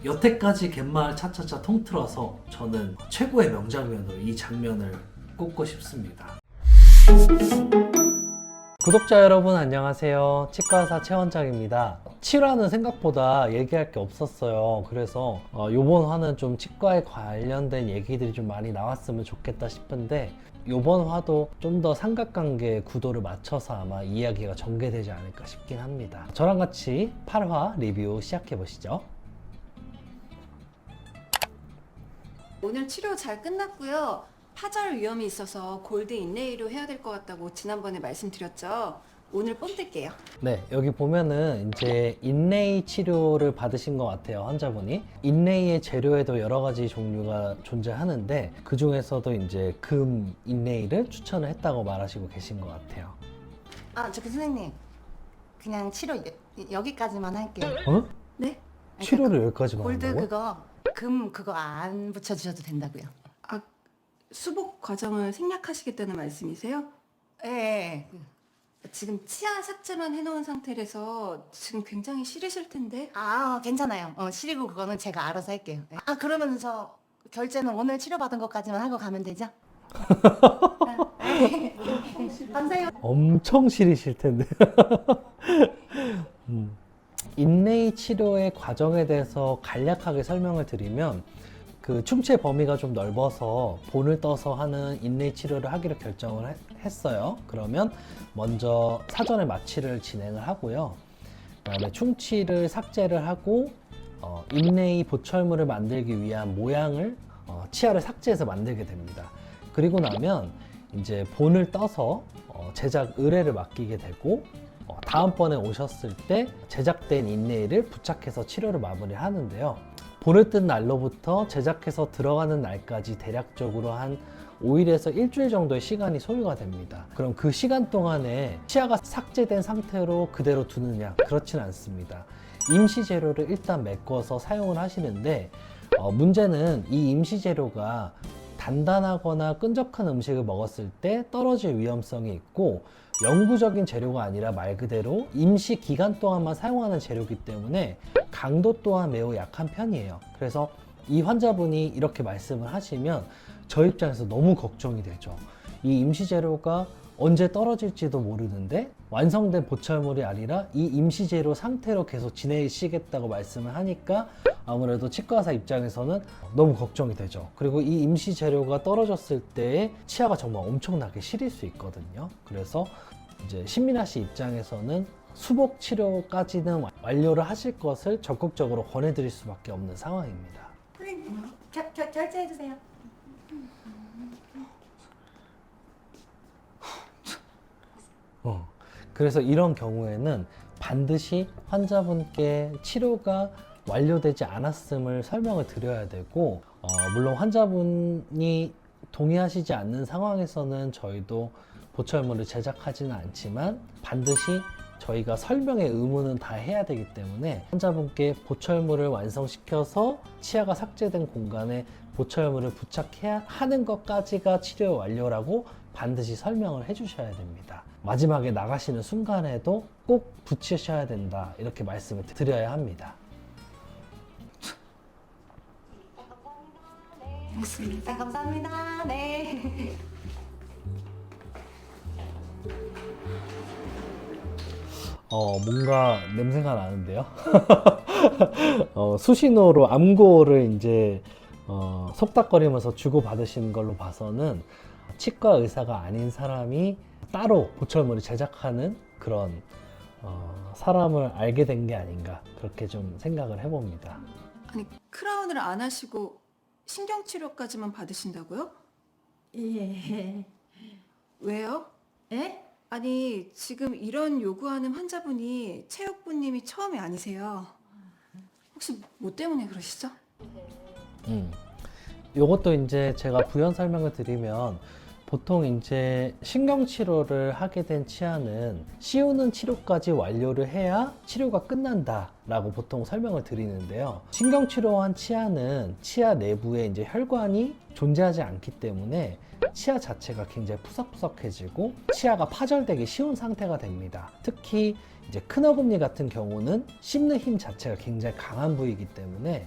여태까지 갯마을 차차차 통틀어서 저는 최고의 명장면으로 이 장면을 꼽고 싶습니다. 구독자 여러분 안녕하세요. 치과의사 최원장입니다. 7화는 생각보다 얘기할 게 없었어요. 그래서 이번 화는 좀 치과에 관련된 얘기들이 좀 많이 나왔으면 좋겠다 싶은데 이번 화도 좀 더 삼각관계 구도를 맞춰서 아마 이야기가 전개되지 않을까 싶긴 합니다. 저랑 같이 8화 리뷰 시작해 보시죠. 오늘 치료 잘 끝났고요. 파절 위험이 있어서 골드 인레이로 해야 될 것 같다고 지난번에 말씀드렸죠. 오늘 뽐뜰게요. 네, 여기 보면은 이제 인레이 치료를 받으신 것 같아요, 환자분이. 인레이의 재료에도 여러 가지 종류가 존재하는데 그 중에서도 이제 금 인레이를 추천을 했다고 말하시고 계신 것 같아요. 저기 선생님, 그냥 치료 여기까지만 할게요. 어? 네? 치료를 여기까지만 골드 한다고? 그거 안 붙여주셔도 된다고요. 수복 과정을 생략하시겠다는 말씀이세요? 예. 지금 치아 삭제만 해놓은 상태라서 지금 굉장히 시리실 텐데. 괜찮아요. 시리고 그거는 제가 알아서 할게요. 그러면 저 결제는 오늘 치료받은 것까지만 하고 가면 되죠? 감사해요. 엄청 시리실 텐데. 인레이 치료의 과정에 대해서 간략하게 설명을 드리면 그 충치의 범위가 좀 넓어서 본을 떠서 하는 인레이 치료를 하기로 결정을 했어요. 그러면 먼저 사전에 마취를 진행을 하고요. 그다음에 충치를 삭제를 하고 인레이 보철물을 만들기 위한 모양을 치아를 삭제해서 만들게 됩니다. 그리고 나면 이제 본을 떠서 제작 의뢰를 맡기게 되고 다음번에 오셨을 때 제작된 인레이를 부착해서 치료를 마무리하는데요. 본을 뜬 날로부터 제작해서 들어가는 날까지 대략적으로 한 5일에서 일주일 정도의 시간이 소요가 됩니다. 그럼 그 시간 동안에 치아가 삭제된 상태로 그대로 두느냐? 그렇진 않습니다. 임시 재료를 일단 메꿔서 사용을 하시는데 문제는 이 임시 재료가 단단하거나 끈적한 음식을 먹었을 때 떨어질 위험성이 있고 영구적인 재료가 아니라 말 그대로 임시 기간 동안만 사용하는 재료이기 때문에 강도 또한 매우 약한 편이에요. 그래서 이 환자분이 이렇게 말씀을 하시면 저 입장에서 너무 걱정이 되죠. 이 임시 재료가 언제 떨어질지도 모르는데 완성된 보철물이 아니라 이 임시 재료 상태로 계속 지내시겠다고 말씀을 하니까 아무래도 치과의사 입장에서는 너무 걱정이 되죠. 그리고 이 임시 재료가 떨어졌을 때 치아가 정말 엄청나게 시릴 수 있거든요. 그래서 이제 신민아 씨 입장에서는 수복 치료까지는 완료를 하실 것을 적극적으로 권해드릴 수밖에 없는 상황입니다. 선생님, 결제해주세요. 그래서 이런 경우에는 반드시 환자분께 치료가 완료되지 않았음을 설명을 드려야 되고 물론 환자분이 동의하시지 않는 상황에서는 저희도 보철물을 제작하지는 않지만 반드시 저희가 설명의 의무는 다 해야 되기 때문에 환자분께 보철물을 완성시켜서 치아가 삭제된 공간에 보철물을 부착해야 하는 것까지가 치료 완료라고 반드시 설명을 해주셔야 됩니다. 마지막에 나가시는 순간에도 꼭 붙이셔야 된다 이렇게 말씀을 드려야 합니다. 네, 감사합니다. 네. 뭔가 냄새가 나는데요. 수신호로 암고를 이제 속닥거리면서 주고받으신 걸로 봐서는 치과 의사가 아닌 사람이 따로 보철물을 제작하는 그런 사람을 알게 된 게 아닌가 그렇게 좀 생각을 해봅니다. 아니, 크라운을 안 하시고 신경치료까지만 받으신다고요? 예. 왜요? 예? 아니, 지금 이런 요구하는 환자분이 체육부님이 처음이 아니세요. 혹시 뭐 때문에 그러시죠? 요것도 이제 제가 부연 설명을 드리면 보통 이제 신경치료를 하게 된 치아는 씌우는 치료까지 완료를 해야 치료가 끝난다 라고 보통 설명을 드리는데요. 신경치료한 치아는 치아 내부에 이제 혈관이 존재하지 않기 때문에 치아 자체가 굉장히 푸석푸석해지고 치아가 파절되기 쉬운 상태가 됩니다. 특히 이제 큰 어금니 같은 경우는 씹는 힘 자체가 굉장히 강한 부위이기 때문에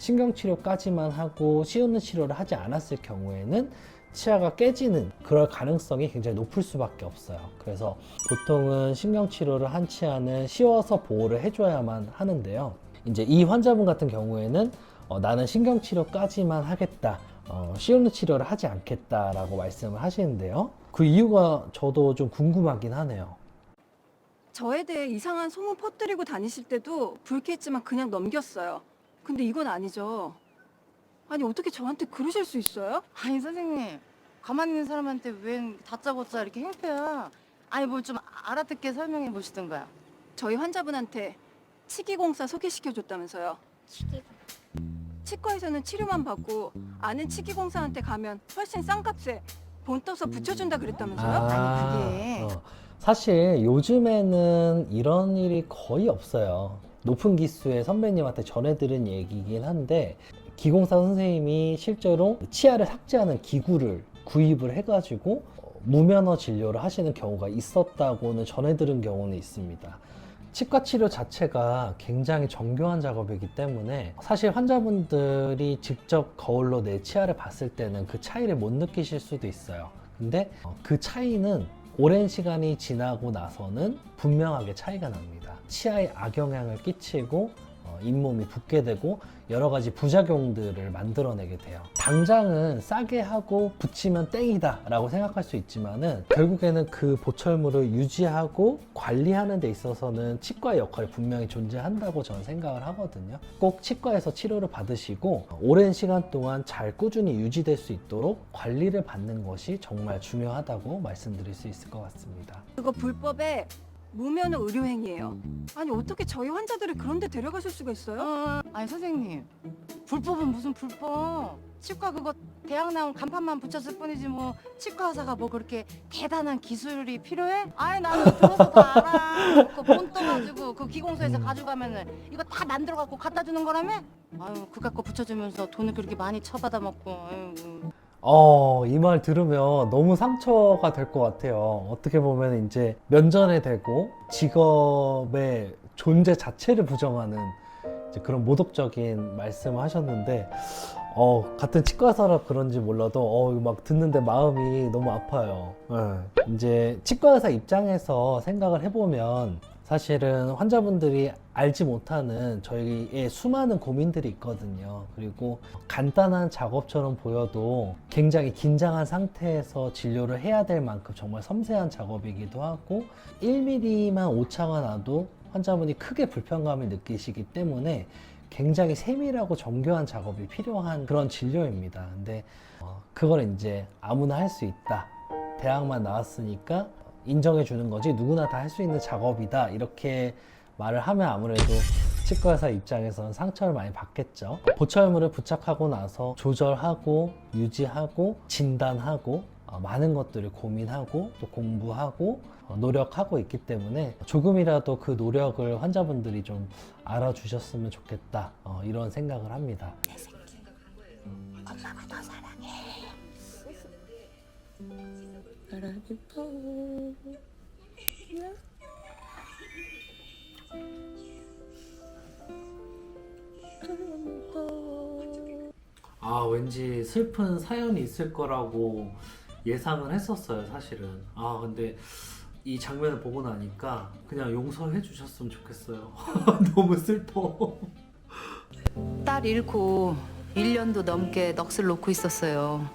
신경치료까지만 하고 씌우는 치료를 하지 않았을 경우에는 치아가 깨지는 그럴 가능성이 굉장히 높을 수밖에 없어요. 그래서 보통은 신경치료를 한 치아는 씌워서 보호를 해줘야만 하는데요. 이제 이 환자분 같은 경우에는 나는 신경치료까지만 하겠다, 씌우는 치료를 하지 않겠다라고 말씀을 하시는데요. 그 이유가 저도 좀 궁금하긴 하네요. 저에 대해 이상한 소문 퍼뜨리고 다니실 때도 불쾌했지만 그냥 넘겼어요. 근데 이건 아니죠. 아니 어떻게 저한테 그러실 수 있어요? 아니 선생님, 가만히 있는 사람한테 웬 다짜고짜 이렇게 행패야. 아니 뭘 좀 알아듣게 설명해 보시던가요. 저희 환자분한테 치기공사 소개시켜줬다면서요. 치과에서는 치료만 받고 아는 치기공사한테 가면 훨씬 싼 값에 본 떠서 붙여준다 그랬다면서요? 아니, 그게 사실 요즘에는 이런 일이 거의 없어요. 높은 기수의 선배님한테 전해들은 얘기긴 한데, 기공사 선생님이 실제로 치아를 삭제하는 기구를 구입을 해가지고 무면허 진료를 하시는 경우가 있었다고는 전해들은 경우는 있습니다. 치과 치료 자체가 굉장히 정교한 작업이기 때문에 사실 환자분들이 직접 거울로 내 치아를 봤을 때는 그 차이를 못 느끼실 수도 있어요. 근데 그 차이는 오랜 시간이 지나고 나서는 분명하게 차이가 납니다. 치아에 악영향을 끼치고 잇몸이 붓게 되고 여러 가지 부작용들을 만들어내게 돼요. 당장은 싸게 하고 붙이면 땡이다 라고 생각할 수 있지만은 결국에는 그 보철물을 유지하고 관리하는 데 있어서는 치과의 역할이 분명히 존재한다고 저는 생각을 하거든요. 꼭 치과에서 치료를 받으시고 오랜 시간 동안 잘 꾸준히 유지될 수 있도록 관리를 받는 것이 정말 중요하다고 말씀드릴 수 있을 것 같습니다. 그거 불법에 무면허 의료행위예요. 아니 어떻게 저희 환자들을 그런 데 데려가실 수가 있어요? 아니 선생님, 불법은 무슨 불법? 치과 그거 대학 나온 간판만 붙였을 뿐이지 뭐 치과 의사가 뭐 그렇게 대단한 기술이 필요해? 아니 나는 들어서 다 알아. 그 본 떠가지고 그 기공소에서 가져가면은 이거 다 만들어 갖고 갖다 주는 거라며? 아유 그 갖고 붙여주면서 돈을 그렇게 많이 처받아 먹고. 아유. 이 말 들으면 너무 상처가 될 것 같아요. 어떻게 보면 이제 면전에 대고 직업의 존재 자체를 부정하는 이제 그런 모독적인 말씀을 하셨는데, 같은 치과의사라 그런지 몰라도, 막 듣는데 마음이 너무 아파요. 이제 치과의사 입장에서 생각을 해보면 사실은 환자분들이 알지 못하는 저희의 수많은 고민들이 있거든요. 그리고 간단한 작업처럼 보여도 굉장히 긴장한 상태에서 진료를 해야 될 만큼 정말 섬세한 작업이기도 하고 1mm만 오차가 나도 환자분이 크게 불편감을 느끼시기 때문에 굉장히 세밀하고 정교한 작업이 필요한 그런 진료입니다. 근데 그걸 이제 아무나 할 수 있다. 대학만 나왔으니까 인정해 주는 거지 누구나 다 할 수 있는 작업이다 이렇게 말을 하면 아무래도 치과의사 입장에서는 상처를 많이 받겠죠. 보철물을 부착하고 나서 조절하고 유지하고 진단하고 많은 것들을 고민하고 또 공부하고 노력하고 있기 때문에 조금이라도 그 노력을 환자분들이 좀 알아주셨으면 좋겠다, 이런 생각을 합니다. 엄마가 더 사랑해. 왠지 슬픈 사연이 있을 거라고 예상을 했었어요, 사실은. 근데 이 장면을 보고 나니까 그냥 용서해 주셨으면 좋겠어요. 너무 슬퍼. 딸 잃고 1년도 넘게 넋을 놓고 있었어요.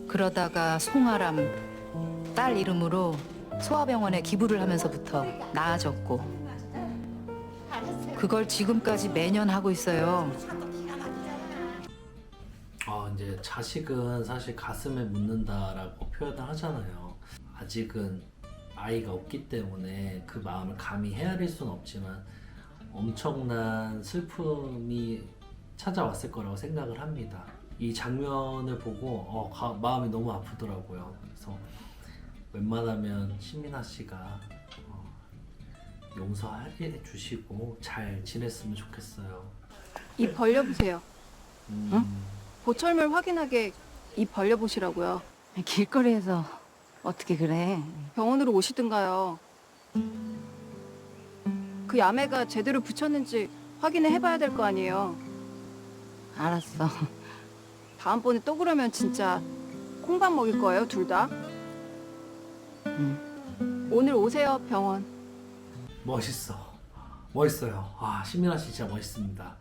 그러다가 송아람, 딸 이름으로 소아병원에 기부를 하면서부터 나아졌고 그걸 지금까지 매년 하고 있어요. 이제 자식은 사실 가슴에 묻는다라고 표현을 하잖아요. 아직은 아이가 없기 때문에 그 마음을 감히 헤아릴 수는 없지만 엄청난 슬픔이 찾아왔을 거라고 생각을 합니다. 이 장면을 보고 마음이 너무 아프더라고요. 그래서 웬만하면 신민아 씨가 용서해 주시고 잘 지냈으면 좋겠어요. 입 벌려보세요. 응? 보철물 확인하게 입 벌려보시라고요. 길거리에서 어떻게 그래? 병원으로 오시든가요. 그 야매가 제대로 붙였는지 확인을 해봐야 될 거 아니에요. 알았어. 다음번에 또 그러면 진짜 콩밥 먹일 거예요, 둘 다. 오늘 오세요, 병원. 멋있어요. 아, 신민아 씨 진짜 멋있습니다.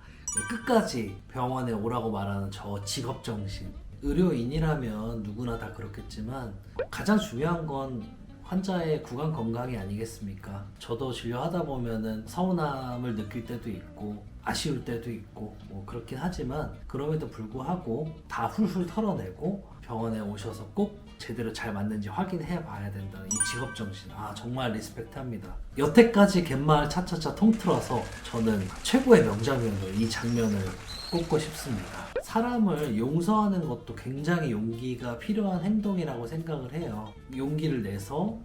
끝까지 병원에 오라고 말하는 저 직업 정신. 의료인이라면 누구나 다 그렇겠지만 가장 중요한 건 환자의 구강 건강이 아니겠습니까? 저도 진료하다 보면은 서운함을 느낄 때도 있고 아쉬울 때도 있고 뭐 그렇긴 하지만 그럼에도 불구하고 다 훌훌 털어내고 병원에 오셔서 꼭 제대로 잘 맞는지 확인해 봐야 된다는 이 직업 정신, 아 정말 리스펙트합니다. 여태까지 갯마을 차차차 통틀어서 저는 최고의 명장면으로 이 장면을 꼽고 싶습니다. 사람을 용서하는 것도 굉장히 용기가 필요한 행동이라고 생각을 해요. 용기를 내서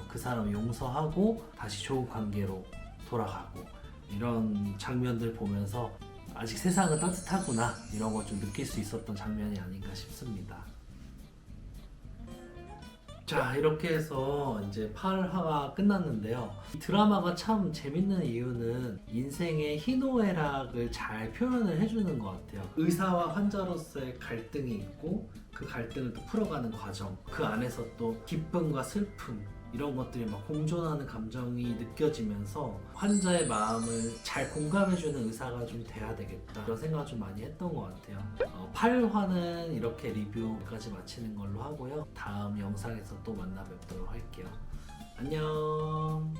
그 사람을 용서하고 다시 좋은 관계로 돌아가고, 이런 장면들 보면서 아직 세상은 따뜻하구나 이런 걸 좀 느낄 수 있었던 장면이 아닌가 싶습니다. 자, 이렇게 해서 이제 8화가 끝났는데요. 이 드라마가 참 재밌는 이유는 인생의 희노애락을 잘 표현을 해주는 것 같아요. 의사와 환자로서의 갈등이 있고 그 갈등을 또 풀어가는 과정, 그 안에서 또 기쁨과 슬픔 이런 것들이 막 공존하는 감정이 느껴지면서 환자의 마음을 잘 공감해주는 의사가 좀 돼야 되겠다 이런 생각을 좀 많이 했던 것 같아요. 8화는 이렇게 리뷰까지 마치는 걸로 하고요. 다음 영상에서 또 만나 뵙도록 할게요. 안녕.